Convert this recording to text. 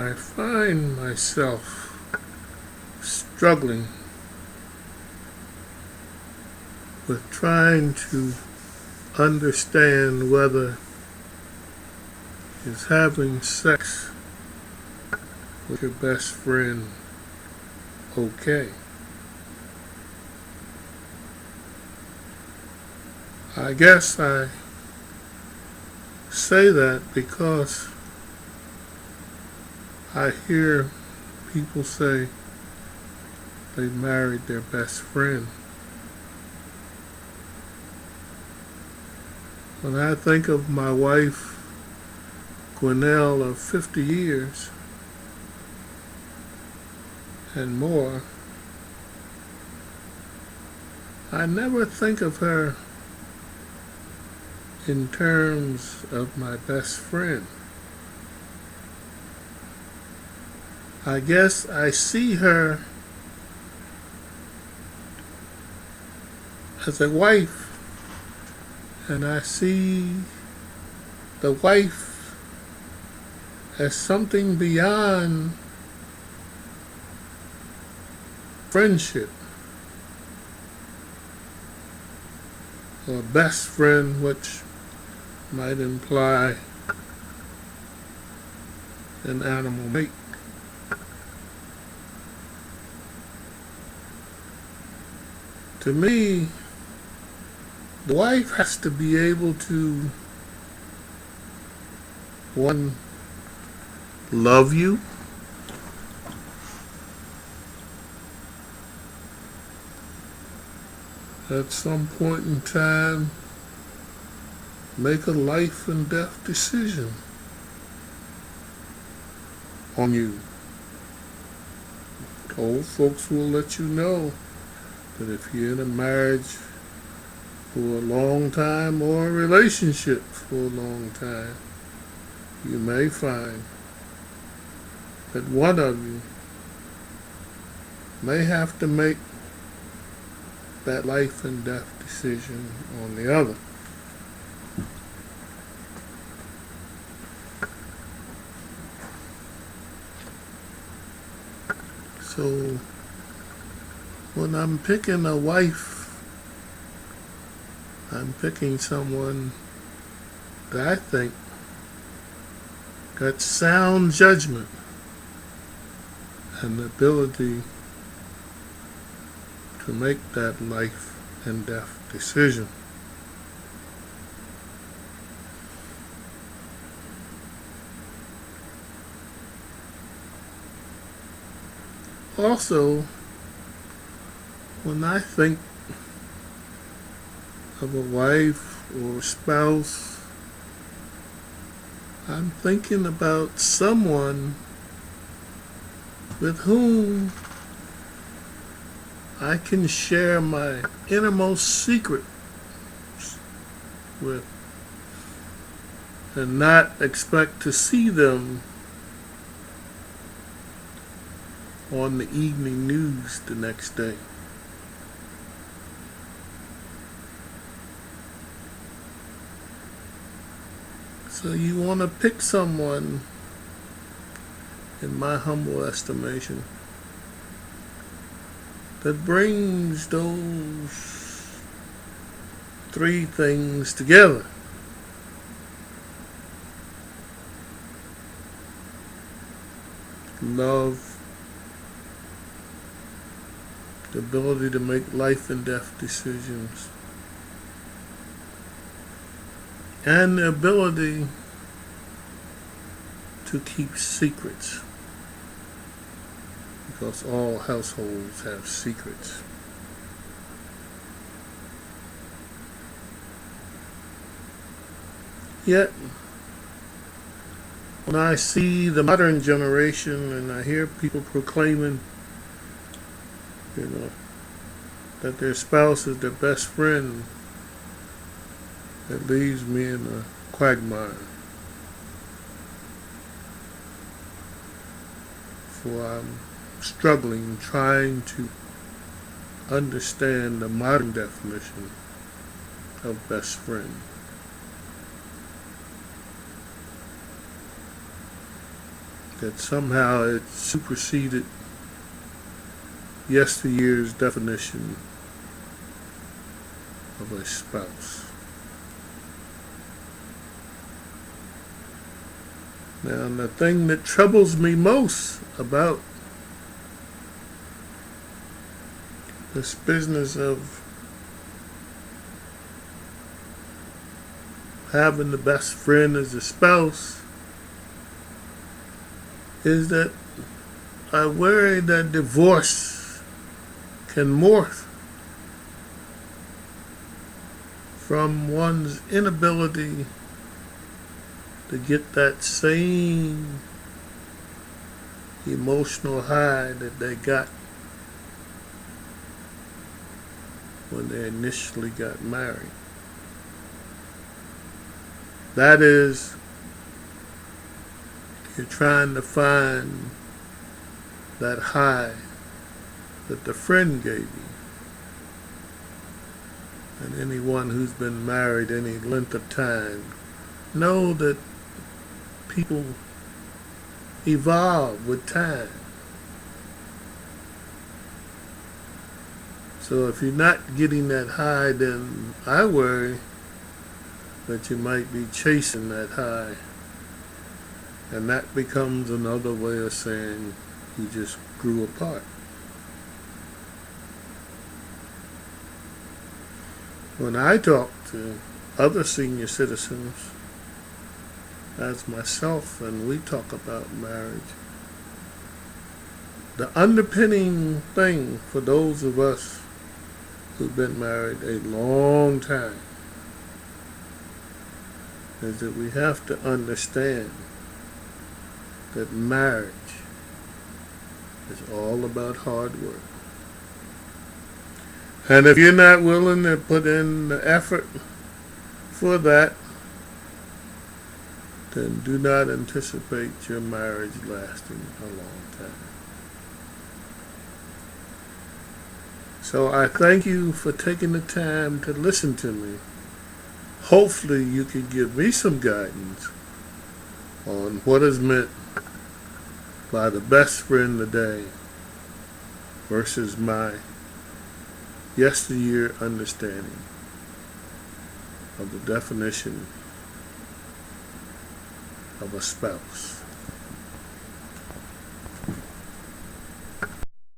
I find myself struggling with trying to understand whether is having sex with your best friend okay. I guess I say that because I hear people say they married their best friend. When I think of my wife, Gwynelle, of 50 years and more, I never think of her in terms of my best friend. I guess I see her as a wife, and I see the wife as something beyond friendship, or best friend, which might imply an animal mate. To me, the wife has to be able to, one, love you, at some point in time, make a life and death decision on you. Old folks will let you know that if you're in a marriage for a long time or a relationship for a long time, you may find that one of you may have to make that life and death decision on the other. So when I'm picking a wife, I'm picking someone that I think got sound judgment and the ability to make that life and death decision. Also, when I think of a wife or a spouse, I'm thinking about someone with whom I can share my innermost secrets with and not expect to see them on the evening news the next day. So you want to pick someone, in my humble estimation, that brings those three things together. Love, the ability to make life and death decisions, and the ability to keep secrets, because all households have secrets. Yet, when I see the modern generation and I hear people proclaiming, that their spouse is their best friend, it leaves me in a quagmire. For I'm struggling, trying to understand the modern definition of best friend. that somehow it superseded yesteryear's definition of a spouse. Now, the thing that troubles me most about this business of having the best friend as a spouse is that I worry that divorce can morph from one's inability to get that same emotional high that they got when they initially got married. That is, you're trying to find that high that the friend gave you. And anyone who's been married any length of time know that people evolve with time. So if you're not getting that high, then I worry that you might be chasing that high. And that becomes another way of saying you just grew apart. When I talk to other senior citizens, as myself, and we talk about marriage, the underpinning thing for those of us who've been married a long time is that we have to understand that marriage is all about hard work. And if you're not willing to put in the effort for that, then do not anticipate your marriage lasting a long time. So I thank you for taking the time to listen to me. Hopefully you can give me some guidance on what is meant by the best friend today versus my yesteryear understanding of the definition of a spouse.